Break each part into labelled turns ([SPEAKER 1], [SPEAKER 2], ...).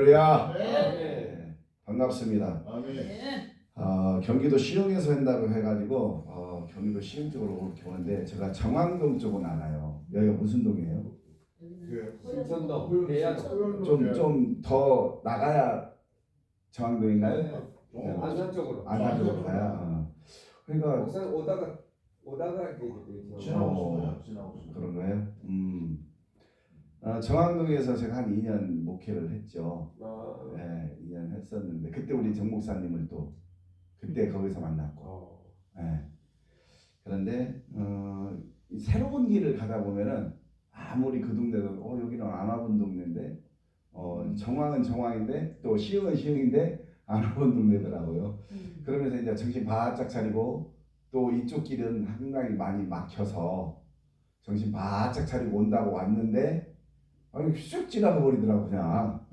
[SPEAKER 1] 할렐루야.
[SPEAKER 2] 네.
[SPEAKER 1] 반갑습니다.
[SPEAKER 2] 아멘.
[SPEAKER 1] 경기도 시흥에서 한다고 해가지고 경기도 시흥 쪽으로 이렇게 오는데 제가 정왕동 쪽은 알아요. 여기가 무슨 동이에요?
[SPEAKER 2] 신천동, 대야동.
[SPEAKER 1] 좀 더 나가야 정왕동인가요?
[SPEAKER 2] 네. 안산 쪽으로.
[SPEAKER 1] 안산 쪽으로 가야. 그러니까
[SPEAKER 2] 안산 오다가 이렇게
[SPEAKER 1] 지나고 그런 거예요. 정왕동에서 제가 한 2년 목회를 했죠. 네, 2년 했었는데 그때 우리 정 목사님을 또 그때 거기서 만났고. 네. 그런데 새로운 길을 가다 보면은 아무리 그 동네도 여기는 안 와본 동네인데 정왕은 정왕인데 또 시흥은 시흥인데 안 와본 동네더라고요. 그러면서 이제 정신 바짝 차리고 또 이쪽 길은 한강이 많이 막혀서 정신 바짝 차리고 온다고 왔는데 쑥 지나가 버리더라고 그냥.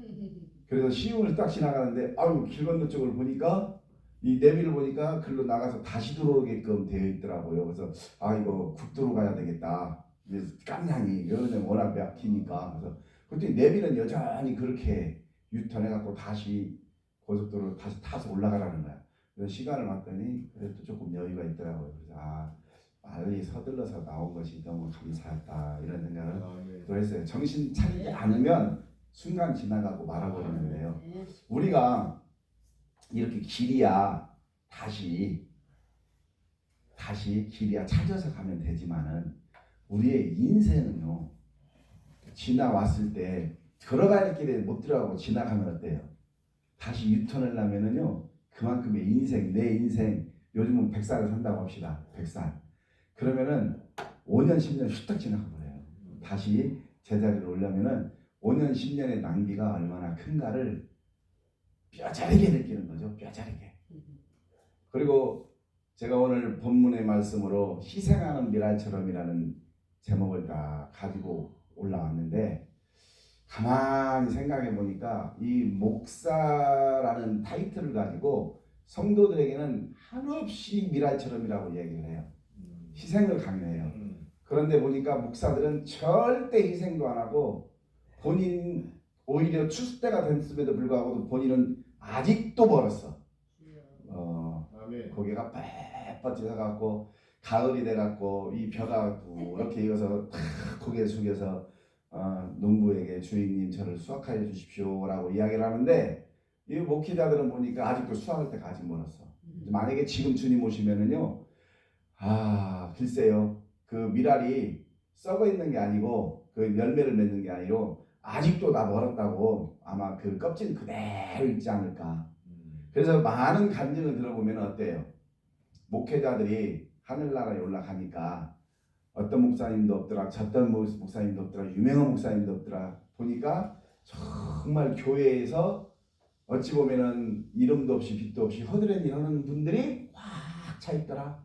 [SPEAKER 1] 그래서 시흥을 딱 지나가는데 길 건너 쪽을 보니까 이 내비를 보니까 글로 나가서 다시 들어오게끔 되어 있더라고요. 그래서 이거 국도로 가야 되겠다. 깜냥이 여기는 워낙 막히니까. 그래서 그때 내비는 여전히 그렇게 유턴해갖고 다시 고속도로 다시 타서 올라가라는 거야. 그래서 시간을 봤더니 그래도 조금 여유가 있더라고요. 그래서 빨리 서둘러서 나온 것이 너무 감사했다 이런 생각을 또 했어요. 정신 차리지 않으면 순간 지나가고 말아버리는데요. 우리가 이렇게 길이야 다시 길이야 찾아서 가면 되지만은 우리의 인생은요 지나왔을 때 들어갈 길에 못 들어가고 지나가면 어때요? 다시 유턴을 하면은요 그만큼의 인생 내 인생 요즘은 100살을 산다고 합시다. 100살 그러면은 5년 10년 휘딱 지나가 버려요. 다시 제자리로 오려면은 5년 10년의 낭비가 얼마나 큰가를 뼈저리게 느끼는 거죠. 뼈저리게. 그리고 제가 오늘 본문의 말씀으로 희생하는 미랄처럼이라는 제목을 다 가지고 올라왔는데 가만히 생각해 보니까 이 목사라는 타이틀을 가지고 성도들에게는 한없이 미랄처럼이라고 얘기를 해요. 희생을 강요해요. 그런데 보니까 목사들은 절대 희생도 안 하고 본인 오히려 추수때가 됐음에도 불구하고 본인은 아직도 멀었어. 고개가 뻣뻣해서 갖고 가을이 돼갖고 이 벼가 이렇게 익어서 고개 숙여서 농부에게 주인님 저를 수확하여 주십시오라고 이야기를 하는데 이 목회자들은 보니까 아직도 수확할 때가 아직 멀었어. 만약에 지금 주님 오시면은요 글쎄요 그 미랄이 썩어 있는 게 아니고 그 열매를 맺는 게 아니고 아직도 다 멀었다고 아마 그 껍질 그대로 있지 않을까. 그래서 많은 간증을 들어보면 어때요? 목회자들이 하늘나라에 올라가니까 어떤 목사님도 없더라, 저떤 목사님도 없더라, 유명한 목사님도 없더라 보니까 정말 교회에서 어찌 보면은 이름도 없이 빛도 없이 허드렛 하는 분들이 확 차 있더라.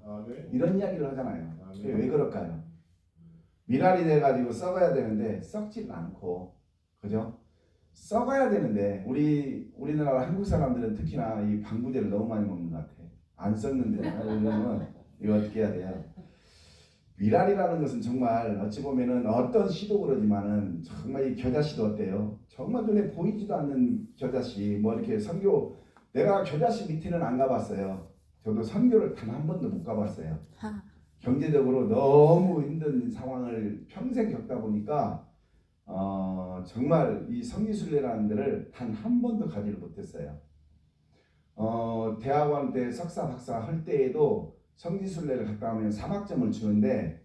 [SPEAKER 1] 이런 이야기를 하잖아요. 왜 그럴까요? 미랄이 돼가지고 썩어야 되는데 썩지는 않고, 그죠? 썩어야 되는데 우리나라 한국 사람들은 특히나 이 방부제를 너무 많이 먹는 것 같아. 안 썩는데 그러면 이거 어떻게 해야 돼요? 미랄이라는 것은 정말 어찌 보면은 어떤 시도 그러지만은 정말 이 겨자씨도 어때요? 정말 눈에 보이지도 않는 겨자씨 뭐 이렇게 선교 내가 겨자씨 밑에는 안 가봤어요. 저도 선교를 단 한 번도 못 가봤어요. 경제적으로 너무 힘든 상황을 평생 겪다 보니까 정말 이 성지순례라는 데를 단 한 번도 가지를 못했어요. 대학원 때 석사 박사 할 때에도 성지순례를 갔다 오면 3학점을 주는데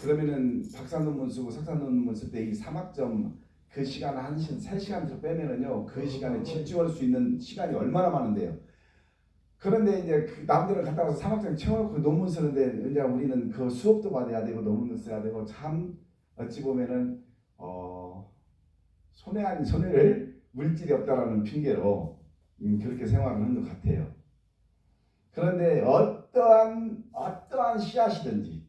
[SPEAKER 1] 그러면은 박사 논문 쓰고 석사 논문 쓸 때 이 3학점 그 시간 3시간에서 빼면은요 그 시간에 집중할 수 있는 시간이 얼마나 많은데요. 그런데 이제 그 남들은 갔다 와서 3학점 채워놓고 논문 쓰는데 이제 우리는 그 수업도 받아야 되고 논문도 써야 되고 참 어찌 보면은 손해 아닌 손해를 물질이 없다라는 핑계로 그렇게 생활을 하는 것 같아요. 그런데 어떠한 씨앗이든지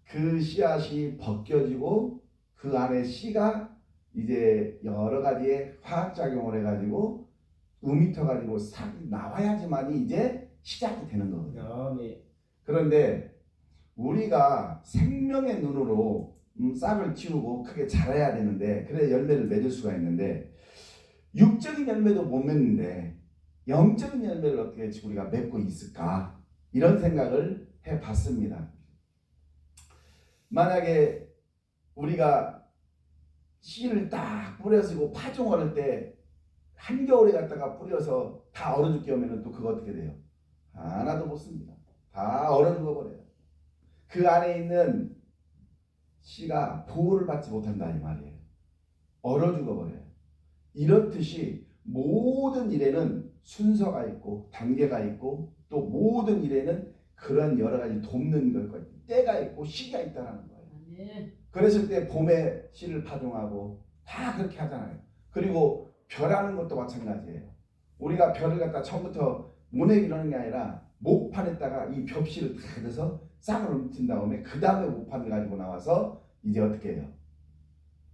[SPEAKER 1] 그 씨앗이 벗겨지고 그 안에 씨가 이제 여러 가지의 화학작용을 해가지고 움이터가지고 싹 나와야지만이 이제 시작이 되는 거거든요. 그런데 우리가 생명의 눈으로 싹을 틔우고 크게 자라야 되는데 그래야 열매를 맺을 수가 있는데 육적인 열매도 못 맺는데 영적인 열매를 어떻게 우리가 맺고 있을까? 이런 생각을 해봤습니다. 만약에 우리가 씨를 딱 뿌려서 파종을 할 때 한겨울에 갖다가 뿌려서 다 얼어 죽게 하면 또 그거 어떻게 돼요? 하나도 못 씁니다. 다 얼어 죽어버려요. 그 안에 있는 씨가 보호를 받지 못한다 이 말이에요. 얼어 죽어버려요. 이렇듯이 모든 일에는 순서가 있고 단계가 있고 또 모든 일에는 그런 여러 가지 돕는 것과 때가 있고 시기가 있다는 거예요. 그랬을 때 봄에 씨를 파종하고 다 그렇게 하잖아요. 그리고 벼라는 것도 마찬가지예요. 우리가 벼를 갖다 처음부터 모내기로 하는 게 아니라 목판에다가 이 벽씨를 다 넣어서 싹을 읊은 다음에 그 다음에 목판을 가지고 나와서 이제 어떻게 해요?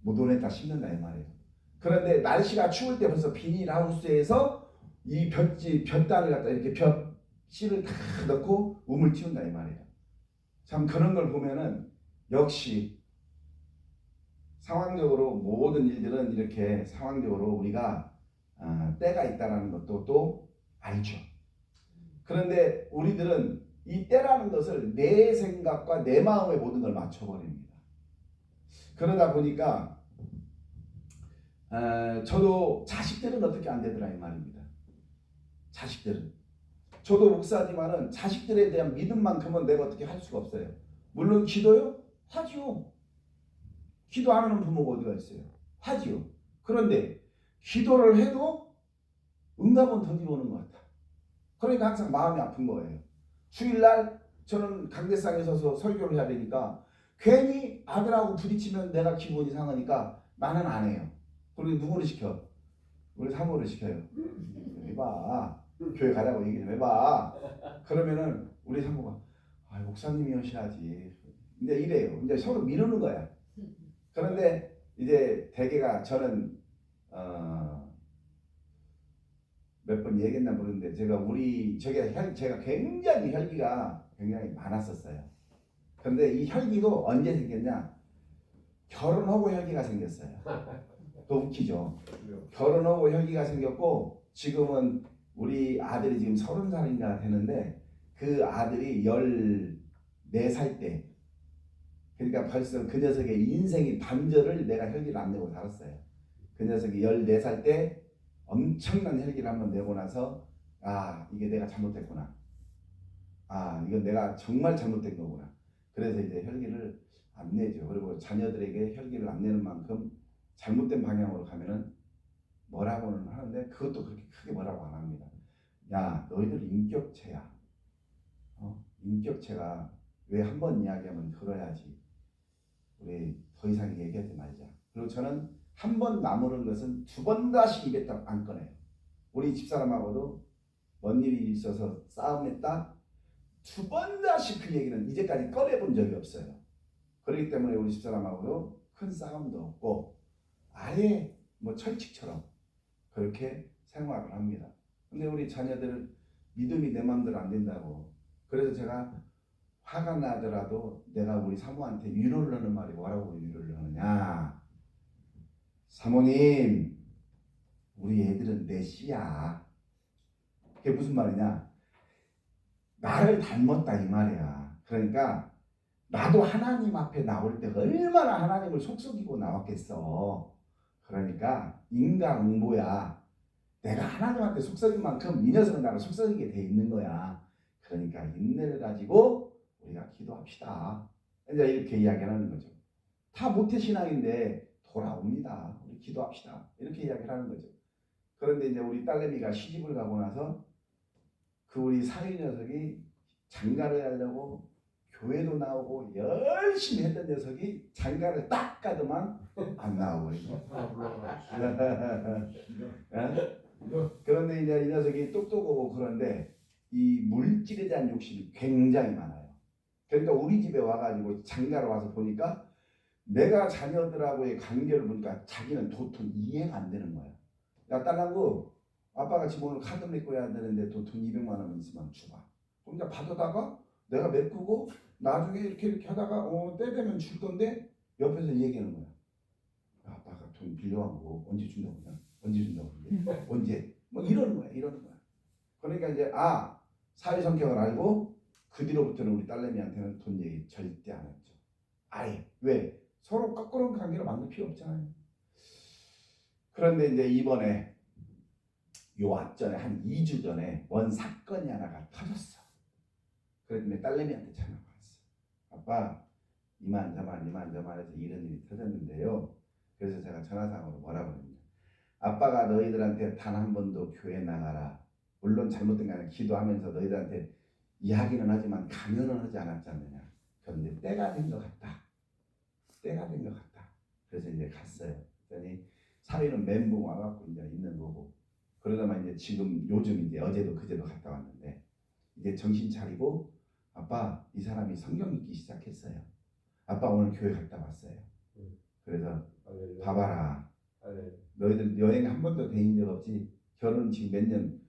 [SPEAKER 1] 모돈에다 심는다 이 말이에요. 그런데 날씨가 추울 때 벌써 비닐하우스에서 이 볕단을 갖다 이렇게 벽씨를 다 넣고 우물 틔운다 이 말이에요. 참 그런 걸 보면은 역시 상황적으로 모든 일들은 이렇게 상황적으로 우리가 때가 있다는 것도 또 알죠. 그런데 우리들은 이 때라는 것을 내 생각과 내 마음의 모든 걸 맞춰버립니다. 그러다 보니까 저도 자식들은 어떻게 안 되더라 이 말입니다. 자식들은 저도 목사지만은 자식들에 대한 믿음만큼은 내가 어떻게 할 수가 없어요. 물론 기도요? 하지요. 기도 안 하는 부모가 어디가 있어요? 하지요. 그런데 기도를 해도 응답은 던지고 오는 것 같아. 그러니까 항상 마음이 아픈 거예요. 주일날 저는 강대상에 서서 설교를 해야 되니까 괜히 아들하고 부딪히면 내가 기분이 상하니까 나는 안 해요. 그리고 누구를 시켜? 우리 사모를 시켜요. 해봐. 교회 가자고 얘기 좀 해봐. 그러면은 우리 사모가 목사님이 하셔야지. 이제 이래요. 이제 서로 미루는 거야. 그런데 이제 대개가 저는 몇 번 얘기했나 모르는데 제가 굉장히 혈기가 굉장히 많았었어요. 그런데 이 혈기도 언제 생겼냐? 결혼하고 혈기가 생겼어요. 또 웃기죠. 결혼하고 혈기가 생겼고 지금은 우리 아들이 지금 30살인가 되는데 그 아들이 14살 때 그러니까 벌써 그 녀석의 인생의 반절을 내가 혈기를 안 내고 살았어요. 그 녀석이 14살 때 엄청난 혈기를 한번 내고 나서 이게 내가 잘못됐구나. 이건 내가 정말 잘못된 거구나. 그래서 이제 혈기를 안 내죠. 그리고 자녀들에게 혈기를 안 내는 만큼 잘못된 방향으로 가면은 뭐라고는 하는데 그것도 그렇게 크게 뭐라고 안 합니다. 야, 너희들 인격체야. 인격체가 왜 한 번 이야기하면 들어야지. 우리 더 이상 얘기하지 말자. 그리고 저는 한 번 나무는 것은 두 번 다시 입에 딱 안 꺼내요. 우리 집사람하고도 뭔 일이 있어서 싸움했다. 두 번 다시 그 얘기는 이제까지 꺼내본 적이 없어요. 그렇기 때문에 우리 집사람하고도 큰 싸움도 없고 아예 뭐 철칙처럼 그렇게 생활을 합니다. 근데 우리 자녀들은 믿음이 내 마음대로 안 된다고. 그래서 제가 화가 나더라도 내가 우리 사모한테 위로를 하는 말이 뭐라고 위로를 하느냐. 사모님, 우리 애들은 내 씨야. 그게 무슨 말이냐. 나를 닮았다 이 말이야. 그러니까 나도 하나님 앞에 나올 때 얼마나 하나님을 속썩이고 나왔겠어. 그러니까 인간응보야. 내가 하나님한테 속썩인 만큼 이 녀석은 나를 속썩이게 돼 있는 거야. 그러니까 인내를 가지고 우리가 기도합시다. 이제 이렇게 이야기하는 거죠. 다 모태신앙인데 돌아옵니다. 우리 기도합시다. 이렇게 이야기를 하는 거죠. 그런데 이제 우리 딸내미가 시집을 가고 나서 그 우리 사위 녀석이 장가를 하려고 교회도 나오고 열심히 했던 녀석이 장가를 딱 가더만 안 나오고 그런데 이제 이 녀석이 똑똑하고 그런데 이 물질에 대한 욕심이 굉장히 많아요. 그러니까 우리 집에 와가지고 장가를 와서 보니까 내가 자녀들하고의 관계를 보니까 자기는 도통 이해가 안 되는 거야. 야 딸랑구 아빠가 지금 오늘 카드 메꿔야 되는데 돈 200만 원 있으면 줘봐. 그러니까 받아다가 내가 메꾸고 나중에 이렇게 하다가 때 되면 줄 건데 옆에서 얘기하는 거야. 아빠가 돈 빌려간 거 언제 준다고 그냥? 언제 준다고 그래? 언제? 뭐 이러는 거야. 이러는 거야. 그러니까 이제 사회 성격을 알고 그 뒤로부터는 우리 딸내미한테는 돈 얘기 절대 안 했죠. 아예. 왜? 서로 거꾸로 관계로 만들 필요 없잖아요. 그런데 이제 이번에 요 앞전에 한 2주 전에 원 사건이 하나가 터졌어. 그랬더니 딸내미한테 전화가 왔어. 아빠 이만저만 해서 이런 일이 터졌는데요. 그래서 제가 전화상으로 뭐라고 그랬냐. 아빠가 너희들한테 단 한 번도 교회 나가라. 물론 잘못된 게 아니라 기도하면서 너희들한테 이야기는 하지만 강요는 하지 않았지 않느냐. 그런데 때가 된 것 같다. 때가 된 것 같다. 그래서 이제 갔어요. 그랬더니 사위는 멘붕 와갖고 이제 있는 거고. 그러다만 이제 지금 요즘 이제 어제도 그제도 갔다 왔는데 이제 정신 차리고 아빠 이 사람이 성경 읽기 시작했어요. 아빠 오늘 교회 갔다 왔어요. 그래서 봐봐라. 너희들 여행 한 번도 다닌 적 없지? 결혼 지금 몇 년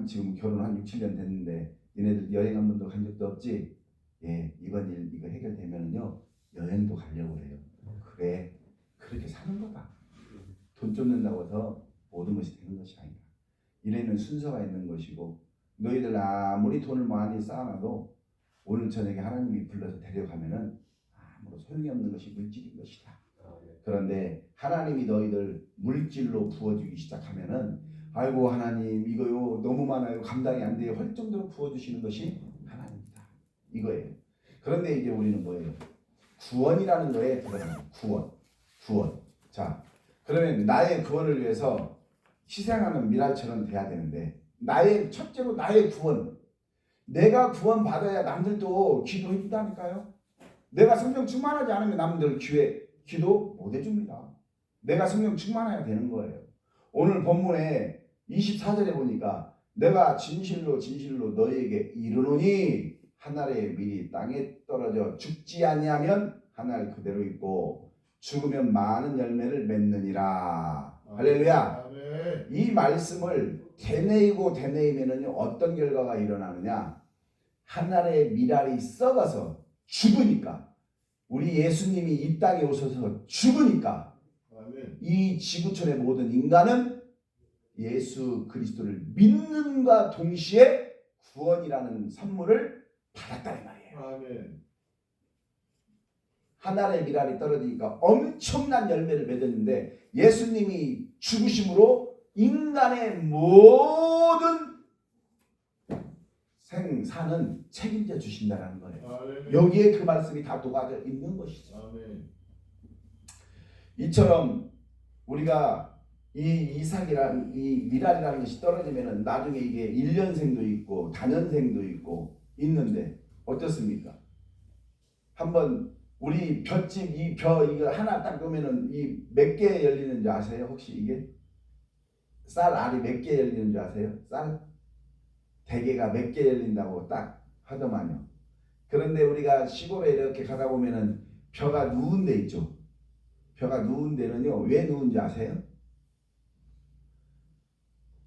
[SPEAKER 1] 지금 결혼 한 6, 7년 됐는데 얘네들 여행 한 번도 간 적도 없지? 예, 이번 일 이거 해결되면은요 여행도 가려고 그래요. 그래, 그렇게 사는 거다. 돈 쫓는다고 해서 모든 것이 되는 것이 아니다. 이래는 순서가 있는 것이고 너희들 아무리 돈을 많이 쌓아놔도 오늘 저녁에 하나님이 불러서 데려가면은 아무런 소용이 없는 것이 물질인 것이다. 그런데 하나님이 너희들 물질로 부어주기 시작하면은 아이고 하나님 이거요 너무 많아요 감당이 안 돼요 할 정도로 부어주시는 것이 하나님이다. 이거예요. 그런데 이제 우리는 뭐예요? 구원이라는 거에 들어가는 구원. 자, 그러면 나의 구원을 위해서 희생하는 미랄처럼 돼야 되는데 첫째로 나의 구원. 내가 구원 받아야 남들도 기도해 준다니까요. 내가 성령 충만하지 않으면 남들 기도 못 해줍니다. 내가 성령 충만해야 되는 거예요. 오늘 본문에 24절에 보니까 내가 진실로 너희에게 이르노니 한 알의 밀이 땅에 떨어져 죽지 아니하면 한 알 그대로 있고 죽으면 많은 열매를 맺느니라. 할렐루야. 이 말씀을 되뇌이면은요 어떤 결과가 일어나느냐? 한 알의 밀알이 썩어서 죽으니까 우리 예수님이 이 땅에 오셔서 죽으니까 이 지구촌의 모든 인간은 예수 그리스도를 믿는과 동시에 구원이라는 선물을 받았다는 말이에요.
[SPEAKER 3] 아멘.
[SPEAKER 1] 한 알의 밀알이 떨어지니까 엄청난 열매를 맺었는데 예수님이 죽으심으로 인간의 모든 생사는 책임져 주신다는 거예요.
[SPEAKER 3] 아멘.
[SPEAKER 1] 여기에 그 말씀이 다 녹아져 있는 것이죠.
[SPEAKER 3] 아멘.
[SPEAKER 1] 이처럼 우리가 이 이삭이란 이 미랄이라는 것이 떨어지면은 나중에 이게 1년생도 있고 다년생도 있고 있는데 어떻습니까? 한번 우리 볏짚 이거 하나 딱 보면은 이 몇 개 열리는 줄 아세요? 혹시 이게 쌀 알이 몇 개 열리는 줄 아세요? 쌀 대게가 몇 개 열린다고 딱 하더만요. 그런데 우리가 시골에 이렇게 가다 보면은 벼가 누운 데 있죠. 벼가 누운 데는요 왜 누운지 아세요?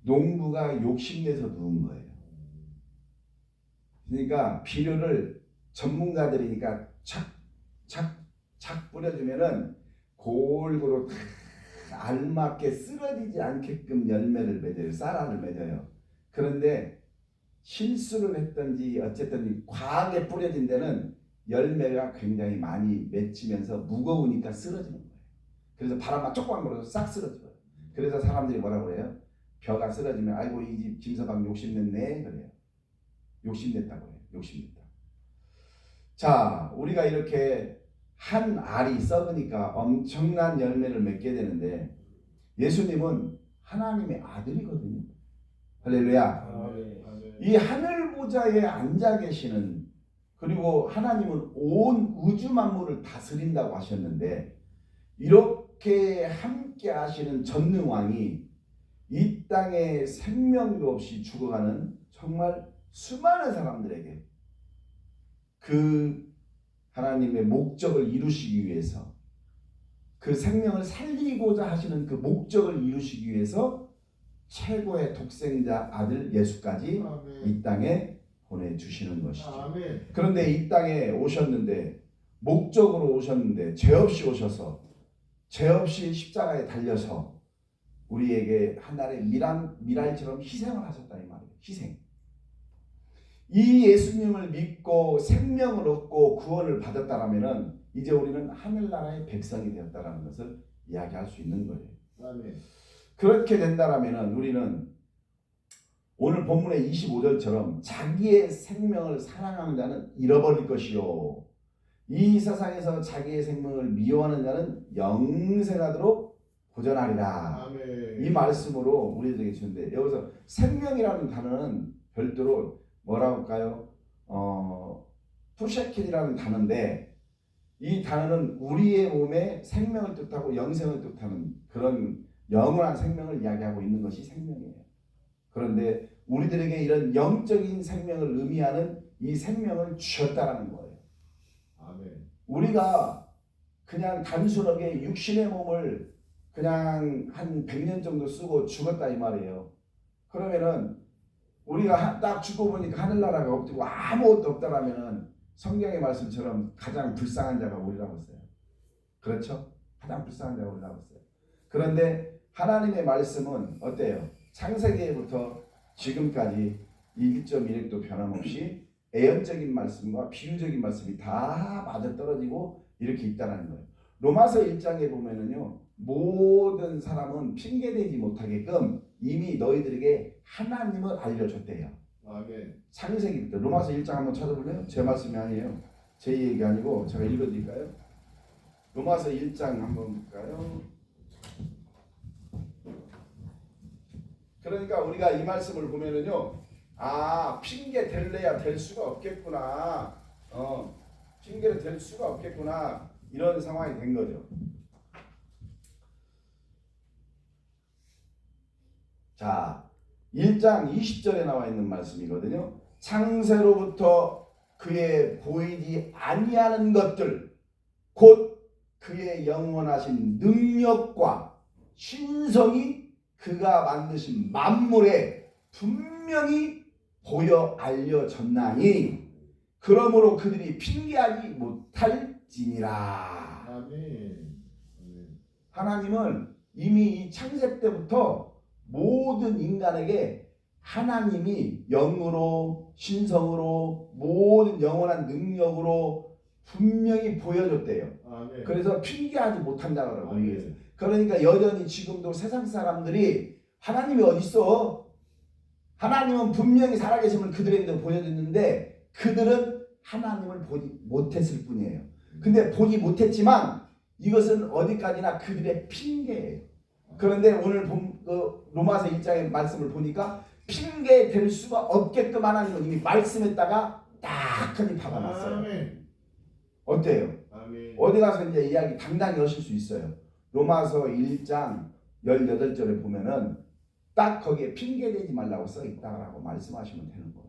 [SPEAKER 1] 농부가 욕심내서 누운 거예요. 그러니까 비료를 전문가들이니까 착 뿌려주면은 골고루 다 알맞게 쓰러지지 않게끔 열매를 맺어요. 쌀알을 맺어요. 그런데 실수를 했든지 어쨌든 과하게 뿌려진 데는 열매가 굉장히 많이 맺히면서 무거우니까 쓰러지는 거예요. 그래서 바람만 조금만 불어도 싹 쓰러져요. 그래서 사람들이 뭐라고 그래요? 벼가 쓰러지면 아이고 이 집 김서방 욕심냈네 그래요. 욕심냈다고 해요. 욕심냈다. 자, 우리가 이렇게 한 알이 썩으니까 엄청난 열매를 맺게 되는데 예수님은 하나님의 아들이거든요. 할렐루야.
[SPEAKER 3] 아멘.
[SPEAKER 1] 이 하늘 보좌에 앉아 계시는 그리고 하나님은 온 우주 만물을 다스린다고 하셨는데 이렇게 함께 하시는 전능왕이 이 땅에 생명도 없이 죽어가는 정말 수많은 사람들에게 그 하나님의 목적을 이루시기 위해서 그 생명을 살리고자 하시는 그 목적을 이루시기 위해서 최고의 독생자 아들 예수까지
[SPEAKER 3] 아멘.
[SPEAKER 1] 이 땅에 보내주시는 것이죠.
[SPEAKER 3] 아멘.
[SPEAKER 1] 그런데 이 땅에 오셨는데 목적으로 오셨는데 죄 없이 오셔서 죄 없이 십자가에 달려서 우리에게 하나의 미랄처럼 희생을 하셨다 이 말이에요. 희생. 이 예수님을 믿고 생명을 얻고 구원을 받았다라면은 이제 우리는 하늘나라의 백성이 되었다라는 것을 이야기할 수 있는 거예요.
[SPEAKER 3] 아멘.
[SPEAKER 1] 그렇게 된다라면은 우리는 오늘 본문의 25절처럼 자기의 생명을 사랑하는 자는 잃어버릴 것이요 이 세상에서 자기의 생명을 미워하는 자는 영생하도록 보전하리라.
[SPEAKER 3] 아멘.
[SPEAKER 1] 이 말씀으로 우리들에게 주는데 여기서 생명이라는 단어는 별도로 뭐라고 할까요? 푸셰킬이라는 단어인데 이 단어는 우리의 몸에 생명을 뜻하고 영생을 뜻하는 그런 영원한 생명을 이야기하고 있는 것이 생명이에요. 그런데 우리들에게 이런 영적인 생명을 의미하는 이 생명을 주셨다라는 거예요.
[SPEAKER 3] 아멘.
[SPEAKER 1] 우리가 그냥 단순하게 육신의 몸을 그냥 한 100년 정도 쓰고 죽었다 이 말이에요. 그러면은 우리가 딱 죽고 보니까 하늘나라가 없고 아무것도 없다라면은 성경의 말씀처럼 가장 불쌍한 자가 우리라고 했어요. 그렇죠? 가장 불쌍한 자가 우리라고 했어요. 그런데 하나님의 말씀은 어때요? 창세기부터 지금까지 1.1획도 변함없이 애연적인 말씀과 비유적인 말씀이 다 맞아떨어지고 이렇게 있다는 거예요. 로마서 1장에 보면은요. 모든 사람은 핑계대지 못하게끔 이미 너희들에게 하나님을 알려줬대요.
[SPEAKER 3] 아멘.
[SPEAKER 1] 창세기부터 로마서 1장 한번 찾아볼래요? 제 말씀이 아니에요. 제 얘기 아니고 제가 읽어드릴까요? 로마서 1장 한번 볼까요? 그러니까 우리가 이 말씀을 보면은요, 아 핑계 댈래야 될 수가 없겠구나, 핑계를 댈 수가 없겠구나 이런 상황이 된 거죠. 자, 1장 20절에 나와 있는 말씀이거든요. 창세로부터 그의 보이지 아니하는 것들 곧 그의 영원하신 능력과 신성이 그가 만드신 만물에 분명히 보여 알려졌나니 그러므로 그들이 핑계하지 못할지니라.
[SPEAKER 3] 아멘. 아멘.
[SPEAKER 1] 하나님은 이미 이 창세 때부터 모든 인간에게 하나님이 영으로 신성으로 모든 영원한 능력으로 분명히 보여줬대요.
[SPEAKER 3] 아멘.
[SPEAKER 1] 그래서 핑계하지 못한다고
[SPEAKER 3] 아멘.
[SPEAKER 1] 얘기했어요. 그러니까 여전히 지금도 세상 사람들이 하나님이 어디 있어? 하나님은 분명히 살아계심을 그들에게 보여줬는데 그들은 하나님을 보지 못했을 뿐이에요. 근데 보지 못했지만 이것은 어디까지나 그들의 핑계예요. 그런데 오늘 로마서 1장의 말씀을 보니까 핑계 될 수가 없게끔 하나님은 이미 말씀했다가 딱 하니 박아놨어요.
[SPEAKER 3] 아멘.
[SPEAKER 1] 어때요?
[SPEAKER 3] 아멘.
[SPEAKER 1] 어디 가서 이제 이야기 당당히 하실 수 있어요. 로마서 1장 18절에 보면은 딱 거기에 핑계대지 말라고 써 있다라고 말씀하시면 되는 거예요.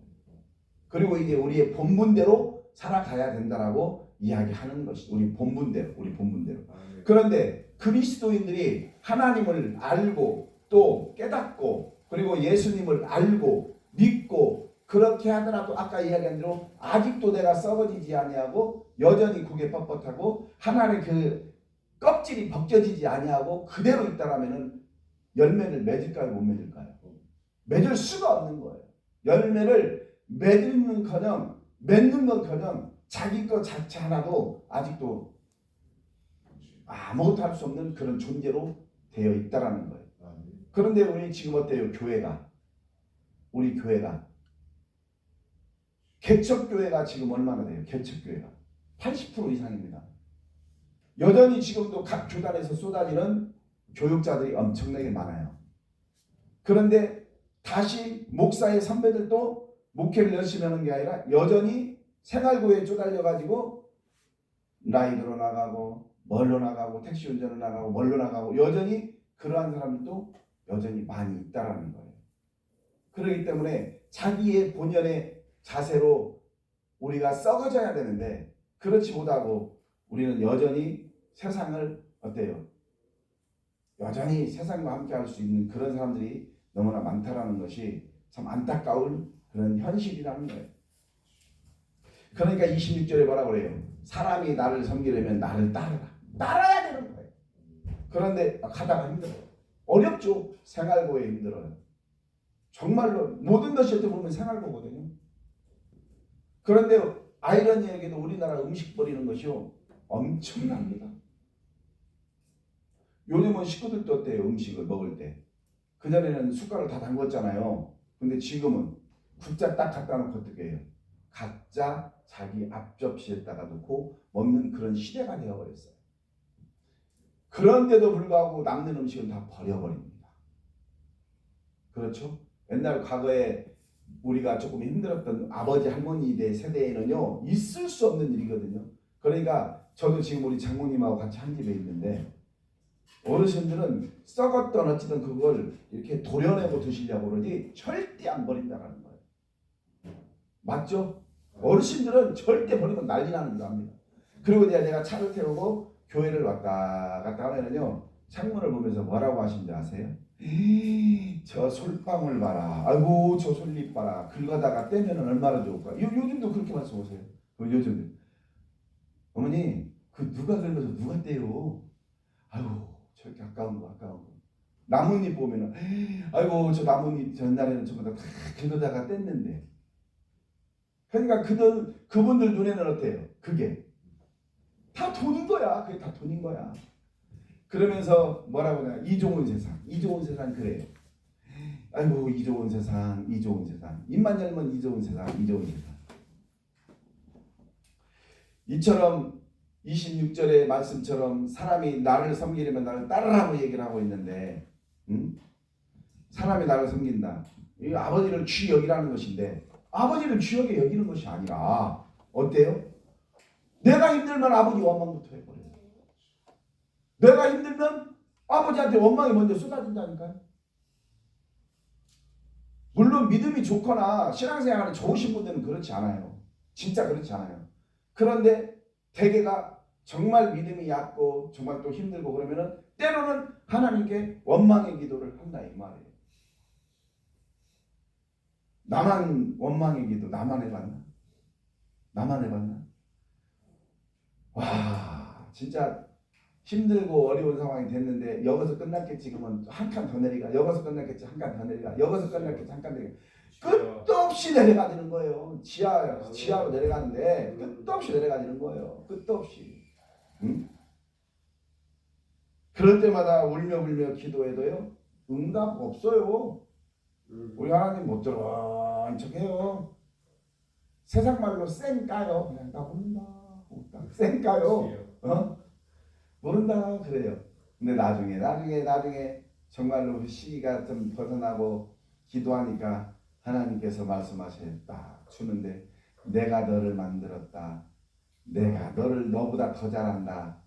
[SPEAKER 1] 그리고 이제 우리의 본분대로 살아가야 된다라고 이야기하는 것이 우리 본분대로.
[SPEAKER 3] 아멘.
[SPEAKER 1] 그런데 그리스도인들이 하나님을 알고 또 깨닫고 그리고 예수님을 알고 믿고 그렇게 하더라도 아까 이야기한 대로 아직도 내가 썩어지지 아니하고 여전히 고개 뻣뻣하고 하나님의 그 껍질이 벗겨지지 아니하고 그대로 있다라면은 열매를 맺을까요 못 맺을까요? 맺을 수가 없는 거예요. 열매를 맺는커녕 맺는 건커녕 자기 것 자체 하나도 아직도 아무것도 할 수 없는 그런 존재로 되어 있다라는 거예요.
[SPEAKER 3] 아멘.
[SPEAKER 1] 그런데 우리 지금 어때요? 우리 교회가 개척교회가 지금 얼마나 돼요? 개척교회가 80% 이상입니다. 여전히 지금도 각 교단에서 쏟아지는 교육자들이 엄청나게 많아요. 그런데 다시 목사의 선배들도 목회를 열심히 하는 게 아니라 여전히 생활고에 쪼달려가지고 라이드로 나가고 멀로 나가고 택시 운전을 나가고 멀로 나가고 여전히 그러한 사람들도 여전히 많이 있다라는 거예요. 그렇기 때문에 자기의 본연의 자세로 우리가 썩어져야 되는데 그렇지 못하고 우리는 여전히 세상을 어때요? 여전히 세상과 함께 할 수 있는 그런 사람들이 너무나 많다라는 것이 참 안타까운 그런 현실이라는 거예요. 그러니까 26절에 뭐라고 그래요? 사람이 나를 섬기려면 나를 따라야 되는 거예요. 그런데 가다가 힘들어요. 어렵죠. 생활고에 힘들어요. 정말로 모든 것이 어떻게 보면 생활고거든요. 그런데 아이러니하게도 우리나라 음식 버리는 것이요 엄청납니다. 요즘은 식구들도 어때요? 음식을 먹을 때 그전에는 숟가락을 다 담궜잖아요. 근데 지금은 국자 딱 갖다 놓고 어떻게 해요? 각자 자기 앞접시에다가 놓고 먹는 그런 시대가 되어버렸어요. 그런데도 불구하고 남는 음식은 다 버려버립니다. 그렇죠? 옛날 과거에 우리가 조금 힘들었던 아버지 할머니 세대에는요 있을 수 없는 일이거든요. 그러니까 저도 지금 우리 장모님하고 같이 한 집에 있는데 어르신들은 썩었던 어찌든 그걸 이렇게 도려내고 드시려고 그러지 절대 안 버린다는 거예요. 맞죠? 어르신들은 절대 버리면 난리 나는 줄 압니다. 그리고 이제 내가 차를 태우고 교회를 왔다 갔다 하면은요 창문을 보면서 뭐라고 하신지 아세요? 저 솔방울 봐라. 아이고 저 솔잎 봐라. 긁어다가 떼면 얼마나 좋을까. 요즘도 그렇게 말씀하세요. 요즘 어머니 그 누가 긁어서 누가 떼요. 아이고 저렇게 아까운 거. 나뭇잎 보면은 아이고 저 나뭇잎 전날에는 전부 다 긁어다가 뗐는데. 그러니까 그분들 눈에는 어때요? 그게 다 돈인 거야. 그게 다 돈인 거야. 그러면서 뭐라고 하냐? 이 좋은 세상 그래요. 아이고 이 좋은 세상. 입만 열면 이 좋은 세상. 이처럼 26절의 말씀처럼 사람이 나를 섬기려면 나를 따르라고 얘기를 하고 있는데, 사람이 나를 섬긴다. 이 아버지를 쥐 여기라는 것인데, 아버지를 쥐 여기는 것이 아니라 어때요? 내가 힘들면 아버지 원망부터 해버려요. 내가 힘들면 아버지한테 원망이 먼저 쏟아진다니까요. 물론 믿음이 좋거나 신앙생활이 좋으신 분들은 그렇지 않아요. 진짜 그렇지 않아요. 그런데 대개가 정말 믿음이 얕고 정말 또 힘들고 그러면은 때로는 하나님께 원망의 기도를 한다 이 말이에요. 나만 원망의 기도 나만 해봤나? 와 진짜 힘들고 어려운 상황이 됐는데 여기서 끝났겠지 그러면 한 칸 더 내리가 여기서 끝났겠지 한 칸 더 내리가 여기서 끝났겠지 한 칸 내리가 끝도 없이 내려가지는 거예요. 지하로 내려가는데 끝도 없이 내려가지는 거예요. 끝도 없이. 응? 그럴 때마다 울며 기도해도요 응답 없어요. 우리 하나님 못 들어간 척해요. 세상 말로 쌩까요. 그냥 나 모른다. 쌩까요. 모른다 그래요. 근데 나중에 정말로 시기가 좀 벗어나고 기도하니까 하나님께서 말씀하셔요. 딱 주는데 내가 너를 만들었다. 내가 너를 너보다 더 잘한다.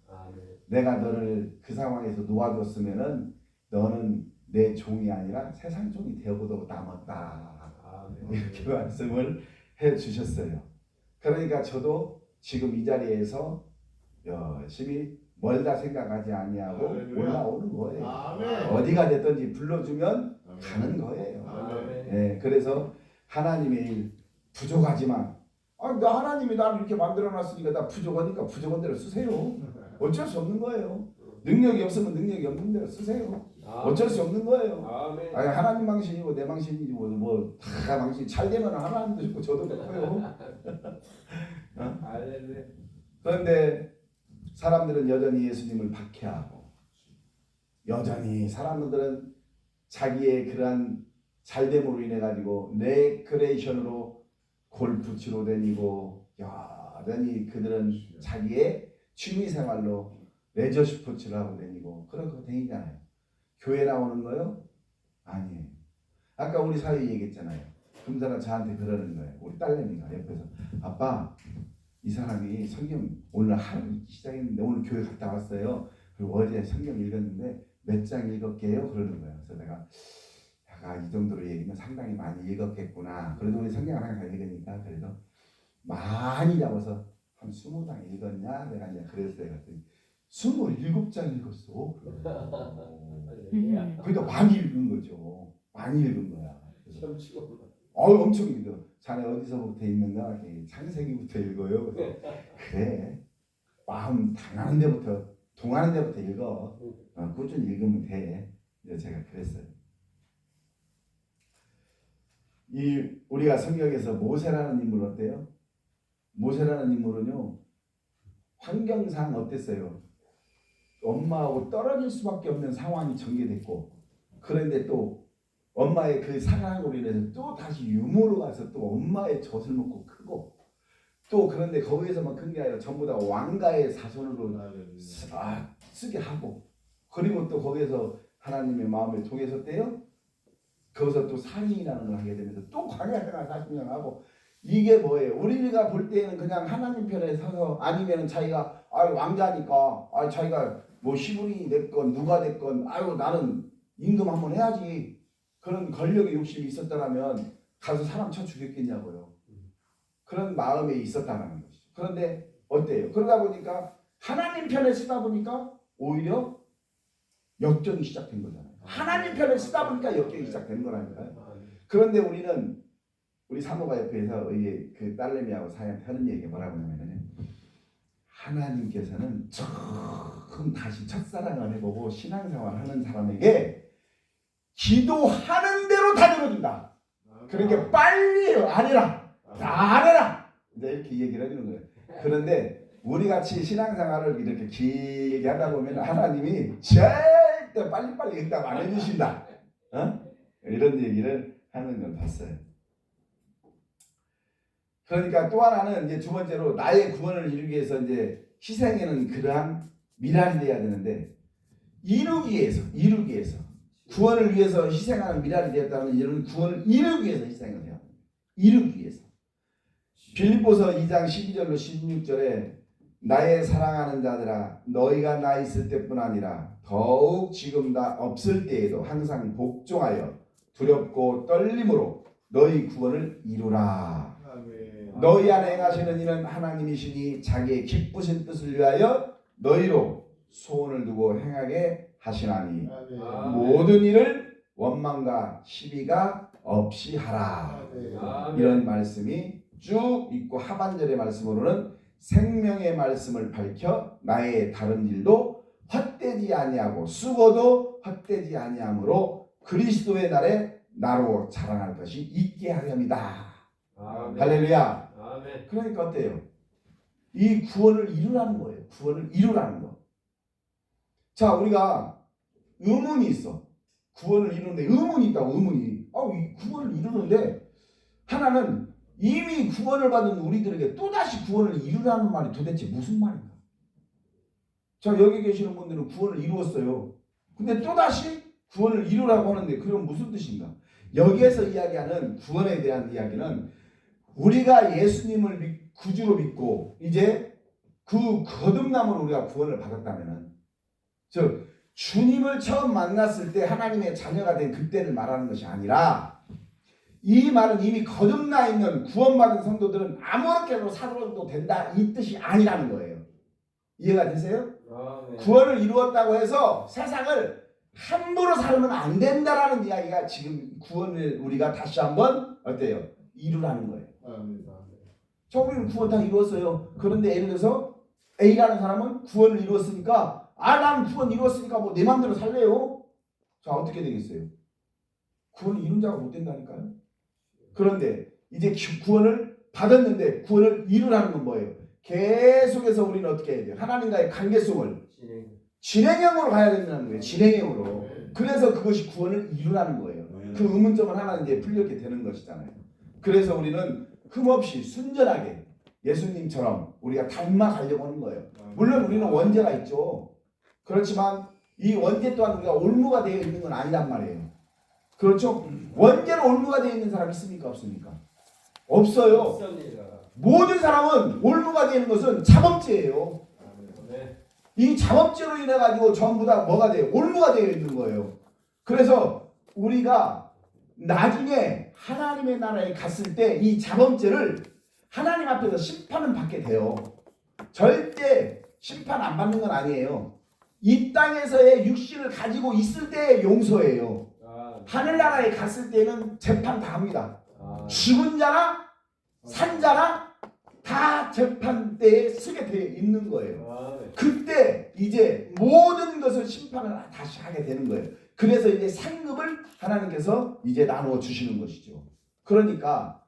[SPEAKER 1] 내가 너를 그 상황에서 놓아줬으면은 너는 내 종이 아니라 세상 종이 되어보도 남았다. 이렇게 말씀을 해주셨어요. 그러니까 저도 지금 이 자리에서 열심히 멀다 생각하지 아니하고 올라오는 거예요. 어디가 됐든지 불러주면 가는 거예요. 네, 그래서 하나님의 일 부족하지만 하나님이 나를 이렇게 만들어놨으니까 나 부족하니까 부족한 대로 쓰세요. 어쩔 수 없는 거예요. 능력이 없으면 능력이 없는 대로 쓰세요. 어쩔 수 없는 거예요. 아니, 하나님 망신이고 내 망신이지 다 망신. 잘 되면 하나님도 좋고 저도 좋고요. 그런데 사람들은 여전히 예수님을 박해하고 여전히 사람들은 자기의 그러한 잘됨으로 인해 가지고 레크레이션으로 골프치러 다니고 여전히 그들은 자기의 취미생활로 레저 스포츠를 하고 다니고 그러고 다니잖아요. 교회 나오는 거요? 아니에요. 아까 우리 사위 얘기했잖아요. 금사가 저한테 그러는 거예요. 우리 딸내미가 옆에서 아빠 이 사람이 성경 오늘 하루 시작했는데 오늘 교회 갔다 왔어요. 그리고 어제 성경 읽었는데 몇 장 읽었게요? 그러는 거예요. 그래서 내가 이 정도로 얘기면 상당히 많이 읽었겠구나. 그래도 우리 성경 하나 읽으니까 그래도 많이 잡아서 한 20장 읽었냐? 내가 이제 그랬어요. 27장 읽었어. 그러니까 많이 읽은 거죠. 많이 읽은 거야. 엄청 읽어. 자네 어디서부터 읽는가? 창세기부터 읽어요. 그래서 그래. 마음 당하는 데부터 동하는 데부터 읽어. 꾸준히 읽으면 돼. 이제 제가 그랬어요. 우리가 성경에서 모세라는 인물 어때요? 모세라는 인물은요, 환경상 어땠어요? 엄마하고 떨어질 수밖에 없는 상황이 전개됐고, 그런데 또 엄마의 그 사랑으로 인해서 또 다시 유모로 가서 또 엄마의 젖을 먹고 크고, 또 그런데 거기에서만 큰 게 아니라 전부 다 왕가의 자손으로 쓰게 하고, 그리고 또 거기에서 하나님의 마음에 동해섰대요. 거기서 또 상인이라는 걸 하게 되면서 또 광야 생활 40년 하고, 이게 뭐예요? 우리가 볼 때는 그냥 하나님 편에 서서, 아니면은 자기가 왕자니까 자기가 뭐 시부리 됐건 누가 됐건 나는 임금 한번 해야지, 그런 권력의 욕심이 있었다면 가서 사람 쳐 죽였겠냐고요. 그런 마음에 있었다는 것이죠. 그런데 어때요? 그러다 보니까 하나님 편에 쓰다 보니까 오히려 역전이 시작된 거잖아요. 하나님 편에 쓰다 보니까 역전이 시작된 거라니까요. 그런데 우리 사모가 옆에서 그 딸내미하고 사이한테 하는 얘기가 뭐라고 하냐면, 하나님께서는 처음 다시 첫사랑을 해보고 신앙생활 하는 사람에게 기도하는 대로 다 들어준다. 그러니까 빨리 안 해라, 다 안 해라, 이렇게 얘기를 해주는 거예요. 그런데 우리 같이 신앙생활을 이렇게 길게 하다 보면 하나님이 절대 빨리빨리 응답 안 해주신다. 이런 얘기를 하는 걸 봤어요. 그러니까 또 하나는 이제 두 번째로 나의 구원을 이루기 위해서 이제 희생에는 그러한 미랄이 돼야 되는데, 이루기 위해서 구원을 위해서 희생하는 미랄이 되었다면 이런 구원을 이루기 위해서 희생을 해야 합니다. 이루기 위해서. 빌립보서 2장 12절로 16절에 나의 사랑하는 자들아, 너희가 나 있을 때뿐 아니라 더욱 지금 다 없을 때에도 항상 복종하여 두렵고 떨림으로 너희 구원을 이루라. 너희 안에 행하시는 이는 하나님이시니 자기의 기쁘신 뜻을 위하여 너희로 소원을 두고 행하게 하시나니 모든 일을 원망과 시비가 없이 하라. 이런 말씀이 쭉 있고, 하반절의 말씀으로는 생명의 말씀을 밝혀 나의 다른 일도 헛되지 아니하고 수고도 헛되지 아니하므로 그리스도의 날에 나로 자랑할 것이 있게 하렵니다. 할렐루야.
[SPEAKER 2] 아멘.
[SPEAKER 1] 그러니까 어때요? 이 구원을 이루라는 거예요. 구원을 이루라는 거. 자, 우리가 의문이 있어. 구원을 이루는데 의문이 있다고. 의문이. 이 구원을 이루는데, 하나는 이미 구원을 받은 우리들에게 또다시 구원을 이루라는 말이 도대체 무슨 말인가? 자, 여기 계시는 분들은 구원을 이루었어요. 근데 또다시 구원을 이루라고 하는데 그건 무슨 뜻인가? 여기에서 이야기하는 구원에 대한 이야기는, 우리가 예수님을 구주로 믿고 이제 그 거듭남으로 우리가 구원을 받았다면은, 즉 주님을 처음 만났을 때 하나님의 자녀가 된 그때를 말하는 것이 아니라, 이 말은 이미 거듭나 있는 구원받은 성도들은 아무렇게나 살아도 된다, 이 뜻이 아니라는 거예요. 이해가 되세요? 구원을 이루었다고 해서 세상을 함부로 살면 안 된다라는 이야기가 지금 구원을 우리가 다시 한번 어때요? 이루라는 거예요. 저 우리는 구원 다 이루었어요. 그런데 예를 들어서 A라는 사람은 구원을 이루었으니까, 나는 구원 이루었으니까 뭐 내 마음대로 살래요. 자, 어떻게 되겠어요? 구원을 이룬 자가 못 된다니까요. 그런데 이제 구원을 받았는데 구원을 이루라는 건 뭐예요? 계속해서 우리는 어떻게 해야 돼요? 하나님과의 관계성을 진행형으로 가야 된다는 거예요. 진행형으로. 그래서 그것이 구원을 이루라는 거예요. 그 의문점을 하나 이제 풀렸게 되는 것이잖아요. 그래서 우리는 흠없이 순전하게 예수님처럼 우리가 닮아가려고 하는 거예요. 물론 우리는 원죄가 있죠. 그렇지만 이 원죄 또한 우리가 올무가 되어 있는 건 아니란 말이에요. 그렇죠? 원죄로 올무가 되어 있는 사람 있습니까? 없습니까? 없어요.
[SPEAKER 2] 없습니다.
[SPEAKER 1] 모든 사람은 올무가 되는 것은 자범죄예요. 이 자범죄로 인해 가지고 전부 다 뭐가 돼요? 올무가 되어 있는 거예요. 그래서 우리가 나중에 하나님의 나라에 갔을 때 이 자범죄를 하나님 앞에서 심판은 받게 돼요. 절대 심판 안 받는 건 아니에요. 이 땅에서의 육신을 가지고 있을 때의 용서예요. 하늘나라에 갔을 때는 재판 다 합니다. 죽은 자나 산 자나 다 재판대에 서게 되어 있는 거예요.
[SPEAKER 2] 아멘.
[SPEAKER 1] 그때 이제 모든 것을 심판을 다시 하게 되는 거예요. 그래서 이제 상급을 하나님께서 이제 나누어 주시는 것이죠. 그러니까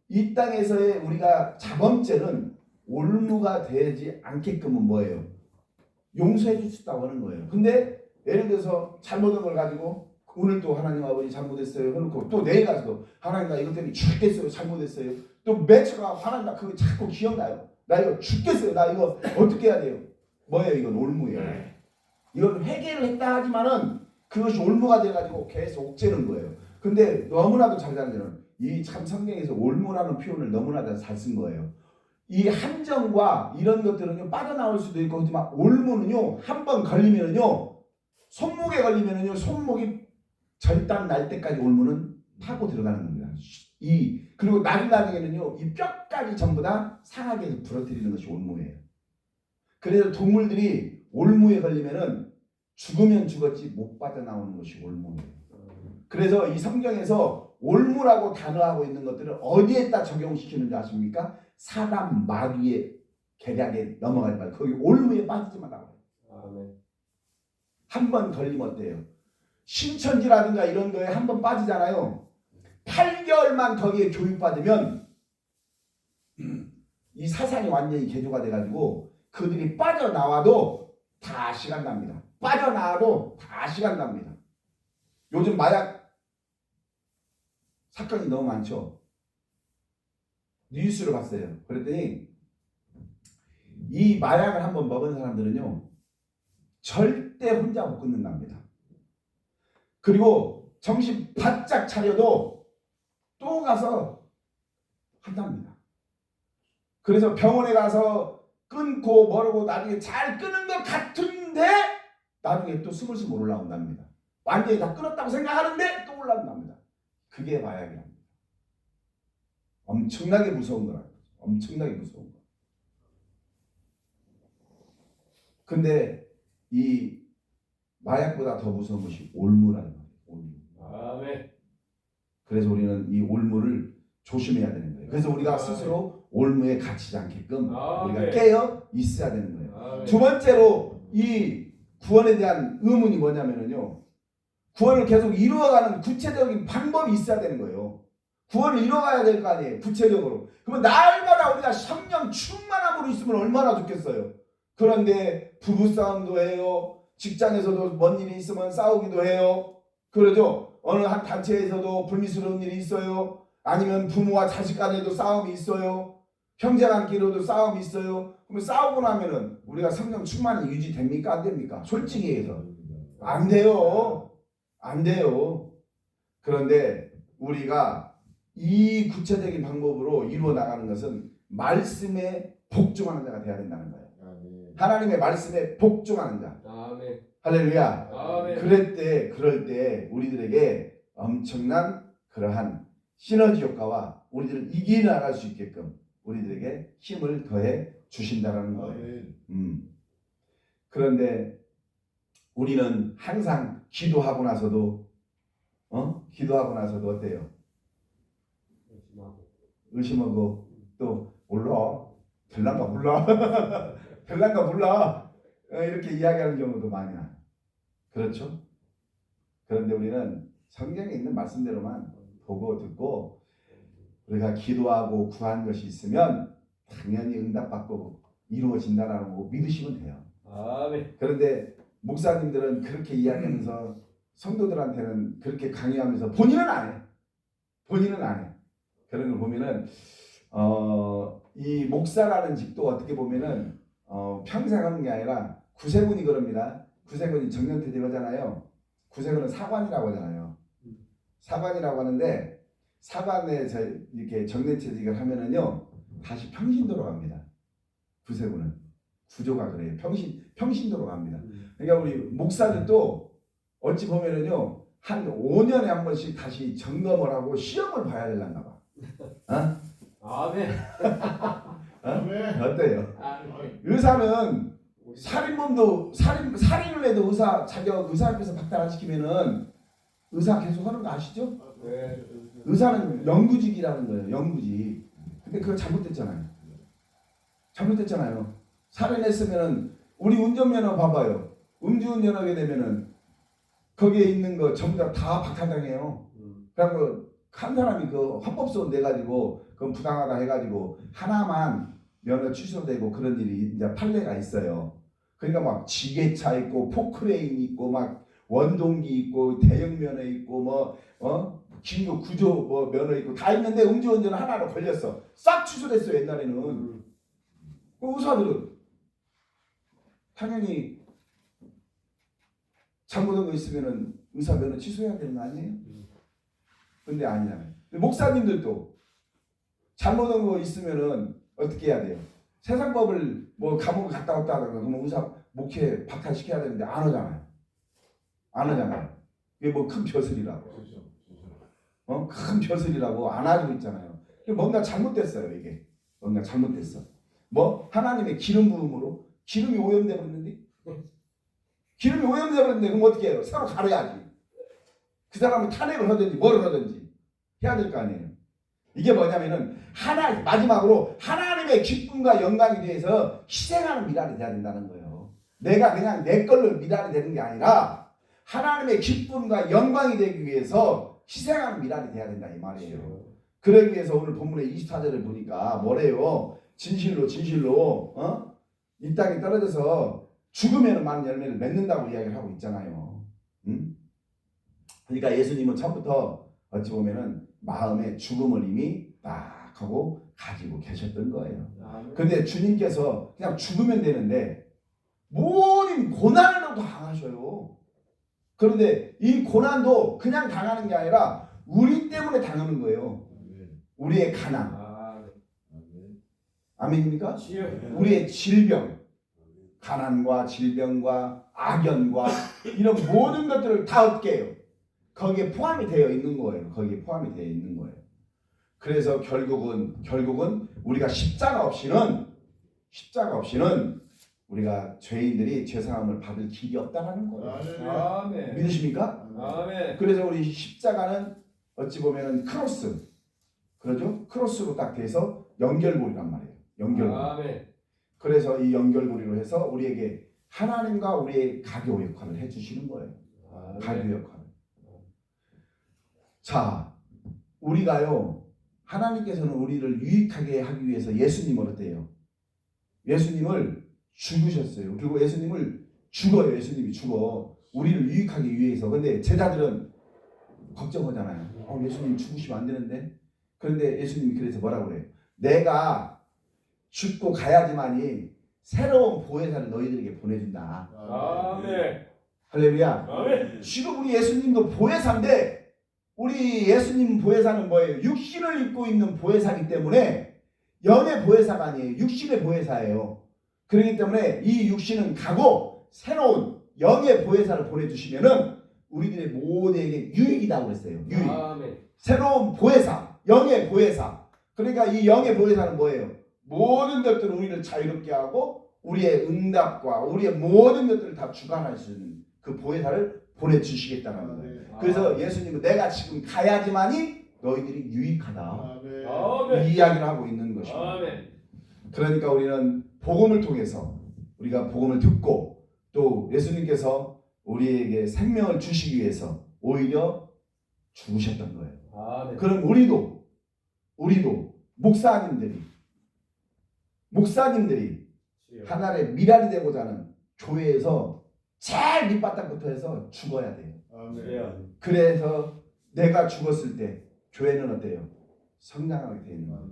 [SPEAKER 1] 이 땅에서의 우리가 자범죄는 올무가 되지 않게끔은 뭐예요? 용서해 주셨다고 하는 거예요. 근데 예를 들어서 잘못한 걸 가지고 오늘 또 하나님 아버지 잘못했어요 해놓고 또 내일 가서도 하나님 나 이것 때문에 죽겠어요 잘못했어요. 또 며칠 하나님 나 그거 자꾸 기억나요. 나 이거 죽겠어요. 나 이거 어떻게 해야 돼요? 뭐예요? 이건 올무예요. 이건 회개를 했다 하지만은 그것이 올무가 돼가지고 계속 옥죄는 거예요. 근데 너무나도 잘 자는 데는 이 참 성경에서 올무라는 표현을 너무나도 잘 쓴 거예요. 이 함정과 이런 것들은요 빠져나올 수도 있고 하지만 올무는요 한 번 걸리면은요 손목에 걸리면은요 손목이 절단 날 때까지 올무는 파고 들어가는 겁니다. 그리고 나중에는요 이 뼈까지 전부 다 상하게 해서 부러뜨리는 것이 올무예요. 그래서 동물들이 올무에 걸리면은 죽으면 죽었지 못 빠져나오는 것이 올무예요. 그래서 이 성경에서 올무라고 단어하고 있는 것들을 어디에다 적용시키는지 아십니까? 사람 마귀의 계략에 넘어가지 말고 거기 올무에 빠지지 말라고.
[SPEAKER 2] 아멘.
[SPEAKER 1] 한 번 걸리면 어때요? 신천지라든가 이런 거에 한 번 빠지잖아요. 8개월만 거기에 교육받으면 이 사상이 완전히 개조가 돼가지고 그들이 빠져나와도 다 시간 납니다. 빠져나와도 다 시간 납니다. 요즘 마약 사건이 너무 많죠. 뉴스를 봤어요. 그랬더니 이 마약을 한번 먹은 사람들은요 절대 혼자 못 끊는답니다. 그리고 정신 바짝 차려도 또 가서 한답니다. 그래서 병원에 가서 끊고 뭐라고 나중에 잘 끊은 것 같은데 나중에 또 스물스물 올라온답니다. 완전히 다 끊었다고 생각하는데 또 올라온답니다. 그게 마약이랍니다. 엄청나게 무서운 거라고. 엄청나게 무서운 거. 근데 이 마약보다 더 무서운 것이 올무라는 거예요. 올무.
[SPEAKER 2] 아멘.
[SPEAKER 1] 그래서 우리는 이 올무를 조심해야 되는 거예요. 그래서 우리가 스스로 올무에 갇히지 않게끔 우리가 깨어 있어야 되는 거예요.
[SPEAKER 2] 아멘.
[SPEAKER 1] 두 번째로 이 구원에 대한 의문이 뭐냐면요. 구원을 계속 이루어가는 구체적인 방법이 있어야 되는 거예요. 구원을 이루어가야 될 거 아니에요. 구체적으로. 그러면 날마다 우리가 성령 충만함으로 있으면 얼마나 좋겠어요. 그런데 부부싸움도 해요. 직장에서도 뭔 일이 있으면 싸우기도 해요. 그러죠. 어느 한 단체에서도 불미스러운 일이 있어요. 아니면 부모와 자식 간에도 싸움이 있어요. 형제간끼리도 싸움이 있어요. 그러면 싸우고 나면은 우리가 성령 충만이 유지됩니까? 안 됩니까? 솔직히 해서. 안 돼요. 안 돼요. 그런데 우리가 이 구체적인 방법으로 이루어 나가는 것은 말씀에 복종하는 자가 되어야 된다는 거예요. 하나님의 말씀에 복종하는 자.
[SPEAKER 2] 아멘.
[SPEAKER 1] 할렐루야.
[SPEAKER 2] 아멘.
[SPEAKER 1] 그럴 때 우리들에게 엄청난 그러한 시너지 효과와 우리들을 이겨나갈 수 있게끔 우리들에게 힘을 더해 주신다는 거예요. 그런데 우리는 항상 기도하고 나서도 어때요? 의심하고 또 몰라 될란가 몰라 될란가 몰라 이렇게 이야기하는 경우도 많이 나요. 그렇죠? 그런데 우리는 성경에 있는 말씀대로만 보고 듣고 우리가 기도하고 구한 것이 있으면 당연히 응답받고 이루어진다라는 거 믿으시면 돼요.
[SPEAKER 2] 아멘.
[SPEAKER 1] 그런데 목사님들은 그렇게 이야기하면서 성도들한테는 그렇게 강요하면서 본인은 안 해. 본인은 안 해. 그런 걸 보면은 이 목사라는 직도 어떻게 보면은 평생 하는 게 아니라 구세군이 그럽니다. 구세군이 정년퇴직 하잖아요. 구세군은 사관이라고 하잖아요. 사관이라고 하는데 사관에 이렇게 정년퇴직을 하면은요 다시 평신도로 갑니다. 구세군은 구조가 그래요. 평신도로 갑니다. 그러니까 우리 목사들도 어찌 보면은요 한 5년에 한 번씩 다시 점검을 하고 시험을 봐야 되려나 봐.
[SPEAKER 2] 아멘.
[SPEAKER 1] 어때요?
[SPEAKER 2] 아멘.
[SPEAKER 1] 의사는 살인을 해도 의사 앞에서 박탈 안 시키면은 의사 계속 하는 거 아시죠?
[SPEAKER 2] 네.
[SPEAKER 1] 의사는 영구직이라는 거예요. 영구직. 근데 그거 잘못됐잖아요. 잘못됐잖아요. 살인했으면은 우리 운전면허 봐봐요. 음주운전하게 되면은 거기에 있는 거 전부 다 박탈당해요. 그래갖고 한 사람이 그 헌법소원 내가지고 그건 부당하다 해가지고 하나만 면허 취소되고 그런 일이 이제 판례가 있어요. 그러니까 막 지게차 있고 포크레인 있고 막 원동기 있고 대형 면허 있고 긴급 구조 면허 있고 다 있는데 음주운전 하나로 걸렸어. 싹 취소됐어 옛날에는. 그 의사들은 당연히 잘못한 거 있으면은 의사 면허 취소해야 되는 거 아니에요? 근데 아니잖아요. 목사님들도 잘못한 거 있으면은 어떻게 해야 돼요? 세상법을 뭐 감옥을 갔다 왔다 하다가 그러면 의사 목회 박탈시켜야 되는데 안 하잖아요. 안 하잖아요. 이게 뭐 큰 벼슬이라고. 큰 벼슬이라고 안 하고 있잖아요. 뭔가 잘못됐어요 이게. 뭔가 잘못됐어. 뭐 하나님의 기름 부음으로 기름이 오염돼 버렸는데 기름이 오염돼 버렸는데 그럼 어떻게 해요? 새로 가려야지. 그 사람은 탄핵을 하든지 뭘 하든지 해야 될 거 아니에요. 이게 뭐냐면은 마지막으로 하나님의 기쁨과 영광에 대해서 희생하는 미랄이 돼야 된다는 거예요. 내가 그냥 내 걸로 미랄이 되는 게 아니라 하나님의 기쁨과 영광이 되기 위해서 희생하는 미랄이 돼야 된다 이 말이에요. 그러기 위해서 오늘 본문의 24절을 보니까 뭐래요? 진실로 이 땅에 떨어져서 죽으면 많은 열매를 맺는다고 이야기를 하고 있잖아요. 응? 그러니까 예수님은 처음부터 어찌 보면은 마음에 죽음을 이미 딱 하고 가지고 계셨던 거예요. 근데 주님께서 그냥 죽으면 되는데 모든 고난을 당하셔요. 그런데 이 고난도 그냥 당하는 게 아니라 우리 때문에 당하는 거예요. 우리의 가난. 아멘입니까? 우리의 질병. 가난과 질병과 악연과 이런 모든 것들을 다 얻게 해요. 거기에 포함이 되어 있는 거예요. 거기에 포함이 되어 있는 거예요. 그래서 결국은 우리가 십자가 없이는 우리가 죄인들이 죄사함을 받을 길이 없다라는 거예요.
[SPEAKER 2] 아멘.
[SPEAKER 1] 믿으십니까?
[SPEAKER 2] 아멘.
[SPEAKER 1] 그래서 우리 십자가는 어찌 보면은 크로스, 그러죠? 크로스로 딱 돼서 연결고리란 말이에요. 연결고리.
[SPEAKER 2] 아멘.
[SPEAKER 1] 그래서 이 연결고리로 해서 우리에게 하나님과 우리의 가교 역할을 해주시는 거예요. 가교 역할. 자, 우리가요, 하나님께서는 우리를 유익하게 하기 위해서 예수님을 어때요? 예수님을 죽으셨어요. 그리고 예수님을 죽어요. 예수님이 죽어. 우리를 유익하기 위해서. 근데 제자들은 걱정하잖아요. 예수님 죽으시면 안 되는데. 그런데 예수님이 그래서 뭐라고 그래요? 내가 죽고 가야지만이 새로운 보혜사를 너희들에게 보내준다.
[SPEAKER 2] 아멘.
[SPEAKER 1] 할렐루야.
[SPEAKER 2] 아멘.
[SPEAKER 1] 지금 우리 예수님도 보혜사인데 우리 예수님 보혜사는 뭐예요? 육신을 입고 있는 보혜사이기 때문에 영의 보혜사가 아니에요. 육신의 보혜사예요. 그렇기 때문에 이 육신은 가고 새로운 영의 보혜사를 보내주시면은 우리들의 모두에게 유익이라고 그랬어요. 유익.
[SPEAKER 2] 아멘.
[SPEAKER 1] 새로운 보혜사, 영의 보혜사. 그러니까 이 영의 보혜사는 뭐예요? 모든 것들을 우리를 자유롭게 하고 우리의 응답과 우리의 모든 것들을 다 주관할 수 있는 그 보혜사를 보내주시겠다는 거예요. 그래서 예수님은 내가 지금 가야지만이 너희들이 유익하다. 이 이야기를 하고 있는 것입니다.
[SPEAKER 2] 아멘.
[SPEAKER 1] 그러니까 우리는 복음을 통해서 우리가 복음을 듣고 또 예수님께서 우리에게 생명을 주시기 위해서 오히려 죽으셨던 거예요.
[SPEAKER 2] 아멘.
[SPEAKER 1] 그럼 우리도 목사님들이 하나의 미랄이 되고자 하는 교회에서 제일 밑바닥부터 해서 죽어야 돼요. 그래서 내가 죽었을 때 교회는 어때요? 성장하게 되는 거예요.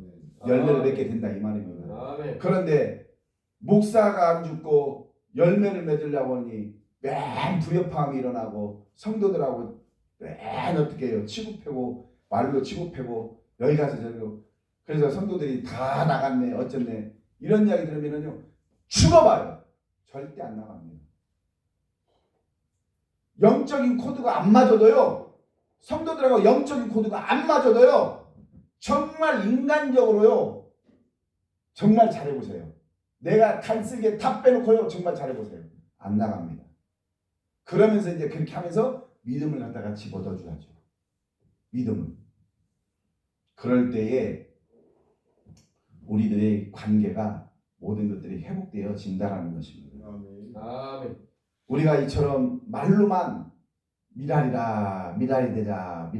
[SPEAKER 1] 열매를 맺게 된다 이 말입니다.
[SPEAKER 2] 아멘.
[SPEAKER 1] 그런데 목사가 안 죽고 열매를 맺으려고 하니 맨 불협화음이 일어나고 성도들하고 맨 어떻게 해요? 치고패고 말로 치고패고 여기 가서 저기 그래서 성도들이 다 나갔네 어쩌네 이런 이야기 들으면요 죽어봐요. 절대 안 나갑니다. 영적인 코드가 안 맞아도요. 성도들하고 영적인 코드가 안 맞아도요. 정말 인간적으로요. 정말 잘해보세요. 내가 간쓸게 다 빼놓고요. 정말 잘해보세요. 안 나갑니다. 그러면서 이제 그렇게 하면서 믿음을 갖다가 집어넣어줘야죠. 믿음을. 그럴 때에 우리들의 관계가 모든 것들이 회복되어진다라는 것입니다.
[SPEAKER 3] 아멘.
[SPEAKER 2] 아멘.
[SPEAKER 1] 우리가 이처럼 말로만 미랄이라 미랄이 되자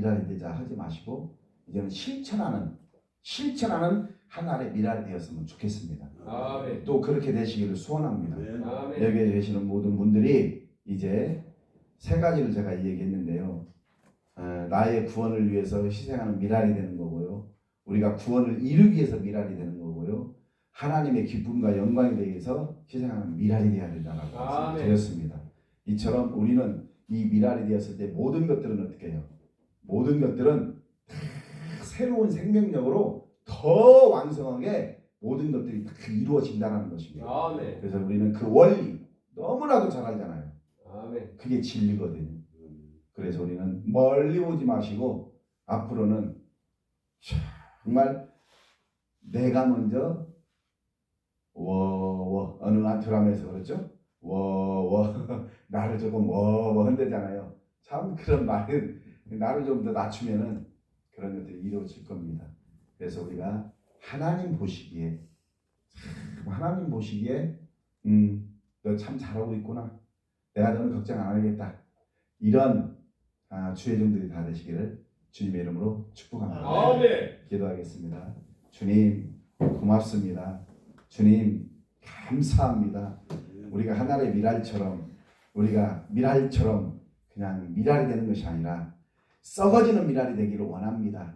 [SPEAKER 1] 하지 마시고 이제는 실천하는 하나의 미랄이 되었으면 좋겠습니다.
[SPEAKER 2] 아멘.
[SPEAKER 1] 또 그렇게 되시기를 소원합니다.
[SPEAKER 2] 아멘.
[SPEAKER 1] 여기에 계시는 모든 분들이 이제 세 가지를 제가 얘기했는데요. 나의 구원을 위해서 희생하는 미랄이 되는 거고요. 우리가 구원을 이루기 위해서 미랄이 되는 거고요. 하나님의 기쁨과 영광에 대해서 희생하는 미랄이 되어야 된다고
[SPEAKER 2] 아멘.
[SPEAKER 1] 드렸습니다. 이처럼 우리는 이 미랄이 되었을 때 모든 것들은 어떻게 해요? 모든 것들은 다 새로운 생명력으로 더 왕성하게 모든 것들이 다 이루어진다는 것입니다.
[SPEAKER 2] 아멘.
[SPEAKER 1] 그래서 우리는 그 원리 너무나도 잘 알잖아요.
[SPEAKER 2] 아멘.
[SPEAKER 1] 그게 진리거든요. 그래서 우리는 멀리 보지 마시고 앞으로는 정말 내가 먼저 워워 어느 한 드라마에서 그랬죠? 워워 나를 조금 워워 흔들잖아요. 참 그런 말은 나를 좀 더 낮추면은 그런 것들이 이루어질 겁니다. 그래서 우리가 하나님 보시기에 너 참 잘하고 있구나. 내가 너는 걱정 안 하겠다. 이런 주의 종들이 다 되시기를 주님의 이름으로 축복합니다.
[SPEAKER 2] 아멘.
[SPEAKER 1] 기도하겠습니다. 주님 고맙습니다. 주님 감사합니다. 우리가 하나의 미랄처럼 그냥 미랄이 되는 것이 아니라 썩어지는 미랄이 되기를 원합니다.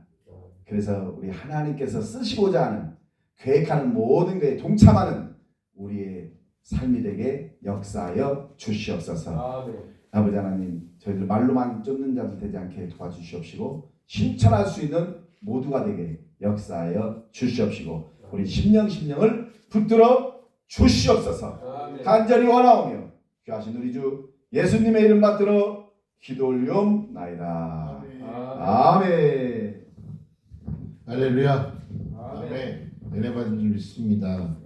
[SPEAKER 1] 그래서 우리 하나님께서 쓰시고자 하는 계획하는 모든 것에 동참하는 우리의 삶이 되게 역사하여 주시옵소서.
[SPEAKER 2] 아멘.
[SPEAKER 1] 아버지 하나님, 저희들 말로만 쫓는 자들 되지 않게 도와주시옵시고 실천할 수 있는 모두가 되게 역사하여 주시옵시고 우리 심령을 붙들어 주시옵소서.
[SPEAKER 2] 아멘.
[SPEAKER 1] 간절히 원하오며 귀하신 우리 주 예수님의 이름 받들어 기도 올리옵나이다.
[SPEAKER 3] 아멘.
[SPEAKER 1] 아멘.
[SPEAKER 4] 할렐루야.
[SPEAKER 2] 아멘.
[SPEAKER 4] 아멘. 은혜 받은 줄 믿습니다.